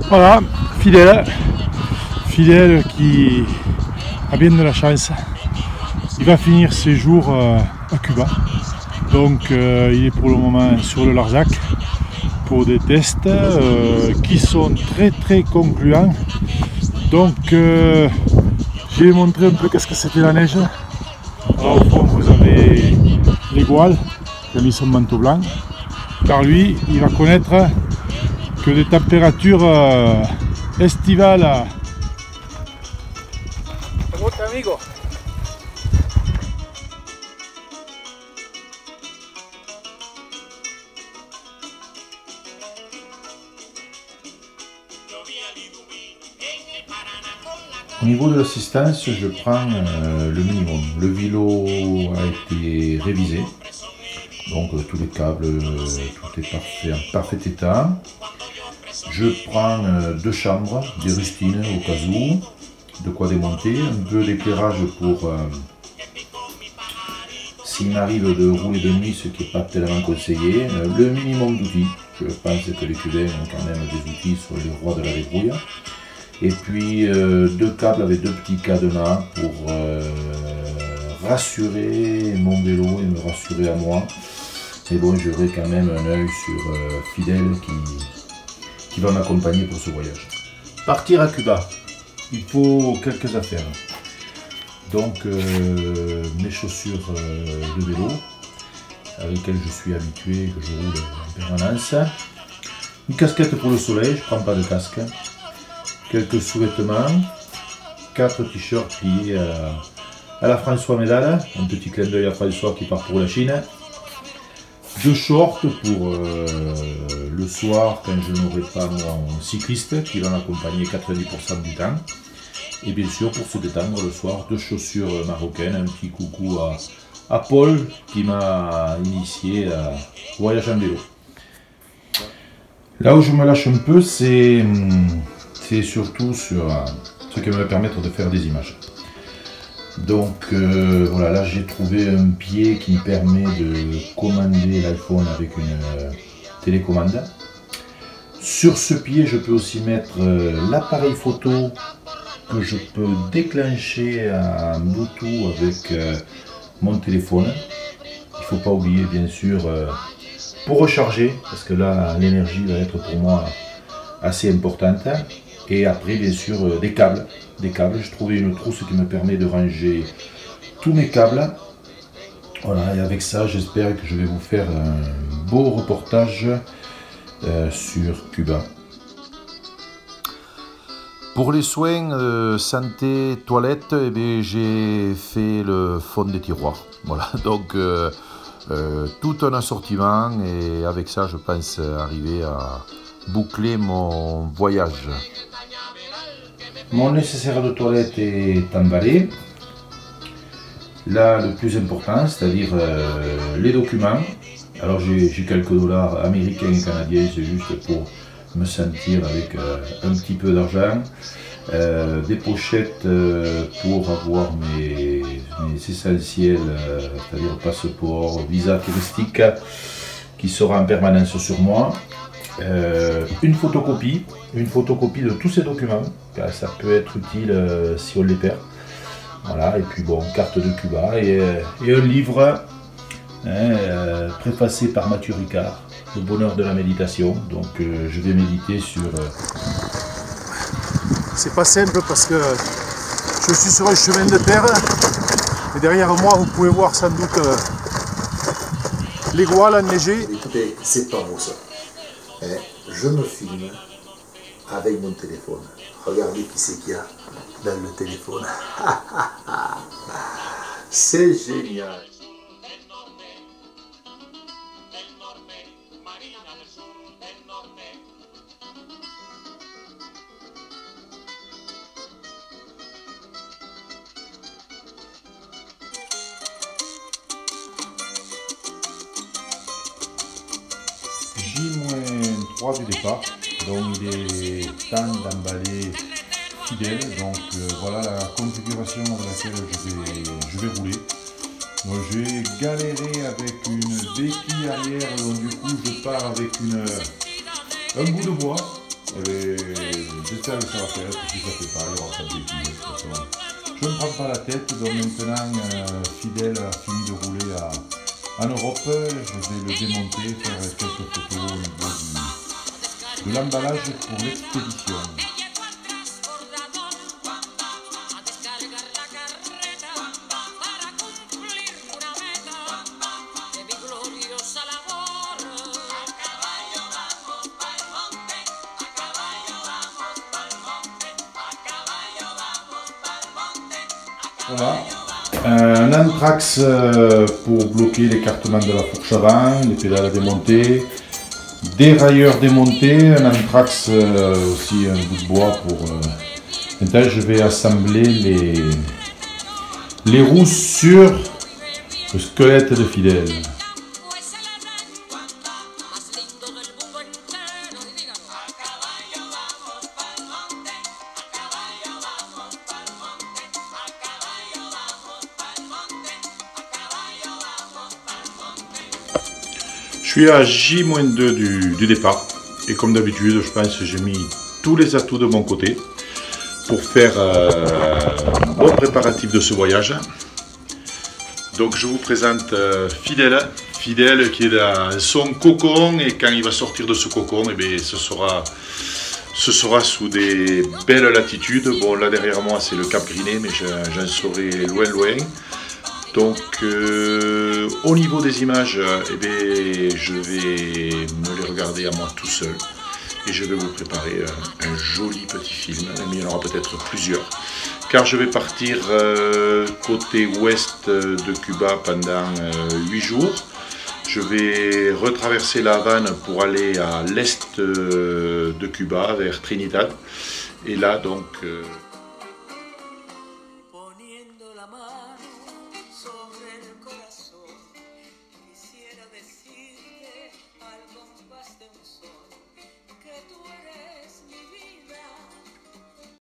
Voilà, fidèle qui a bien de la chance. Il va finir ses jours à Cuba. Donc il est pour le moment sur le Larzac pour des tests qui sont très concluants. Donc j'ai montré un peu qu'est-ce que c'était la neige. Alors, au fond vous avez l'Égual qui a mis son manteau blanc. Car lui, il va connaître que des températures estivales. Amigo. Au niveau de l'assistance, je prends le minimum. Le vélo a été révisé, donc tous les câbles, tout est parfait, en parfait état. Je prends 2 chambres, des rustines au cas où, de quoi démonter, un peu d'éclairage pour s'il m'arrive de rouler de nuit, ce qui n'est pas tellement conseillé. Le minimum d'outils, je pense que les Cubains ont quand même des outils sur les rois de la débrouille. Et puis 2 câbles avec 2 petits cadenas pour rassurer mon vélo et me rassurer à moi. Mais bon, j'aurai quand même un œil sur Fidèle qui va m'accompagner pour ce voyage. Partir à Cuba, il faut quelques affaires. Donc mes chaussures de vélo, avec lesquelles je suis habitué, que je roule en permanence. Une casquette pour le soleil, je ne prends pas de casque. Quelques sous-vêtements, 4 t-shirts pliés à la François Médal, un petit clin d'œil à François qui part pour la Chine. 2 shorts pour le soir quand je n'aurai pas mon cycliste qui va m'accompagner 90% du temps. Et bien sûr pour se détendre le soir, 2 chaussures marocaines, un petit coucou à Paul qui m'a initié au voyage en vélo. Là où je me lâche un peu, c'est surtout sur ce qui va me permettre de faire des images. Donc voilà, là j'ai trouvé un pied qui me permet de commander l'iPhone avec une télécommande. Sur ce pied, je peux aussi mettre l'appareil photo que je peux déclencher en Bluetooth avec mon téléphone. Il ne faut pas oublier bien sûr pour recharger, parce que là l'énergie va être pour moi assez importante. Et après bien sûr des câbles. J'ai trouvé une trousse qui me permet de ranger tous mes câbles. Voilà, et avec ça j'espère que je vais vous faire un beau reportage sur Cuba. Pour les soins santé, toilette, eh j'ai fait le fond des tiroirs. Voilà, donc tout un assortiment et avec ça je pense arriver à boucler mon voyage. Mon nécessaire de toilette est emballé. Là, le plus important, c'est-à-dire les documents. Alors j'ai quelques dollars américains et canadiens, c'est juste pour me sentir avec un petit peu d'argent. Des pochettes pour avoir mes essentiels, c'est-à-dire passeport, visa touristique qui sera en permanence sur moi. Une photocopie de tous ces documents, car ça peut être utile si on les perd. Voilà, et puis bon, carte de Cuba et un livre préfacé par Mathieu Ricard, Le bonheur de la méditation. Donc je vais méditer sur... C'est pas simple parce que je suis sur un chemin de terre et derrière moi vous pouvez voir sans doute l'Égual enneigé. Écoutez, c'est pas beau ça. Je me filme avec mon téléphone. Regardez qui c'est qu'il y a dans le téléphone. C'est génial. J-3 du départ, donc il est temps d'emballer Fidèle, donc voilà la configuration dans laquelle je vais rouler. Donc j'ai galéré avec une béquille arrière, donc du coup je pars avec Un bout de bois, j'espère que ça va faire, puis si ça ne fait pas, il y aura pas de bêtises. Je ne me prends pas la tête, donc maintenant Fidèle a fini de rouler en Europe, je vais le démonter, faire quelques photos au niveau de l'emballage pour l'expédition. Voilà, un anthrax pour bloquer l'écartement de la fourche avant, les pédales à démonter, des railleurs démontés, un anthrax aussi un bout de bois pour... Maintenant je vais assembler les roues sur le squelette de Fidèle. Je suis à J-2 du départ et comme d'habitude je pense que j'ai mis tous les atouts de mon côté pour faire un bon préparatif de ce voyage. Donc je vous présente Fidèle qui est dans son cocon et quand il va sortir de ce cocon, eh bien, ce sera sous des belles latitudes. Bon là derrière moi c'est le Cap Griné mais j'en serai loin. Donc au niveau des images, eh bien, je vais me les regarder à moi tout seul et je vais vous préparer un joli petit film, mais il y en aura peut-être plusieurs car je vais partir côté ouest de Cuba pendant 8 jours. Je vais retraverser la Havane pour aller à l'est de Cuba vers Trinidad et là donc...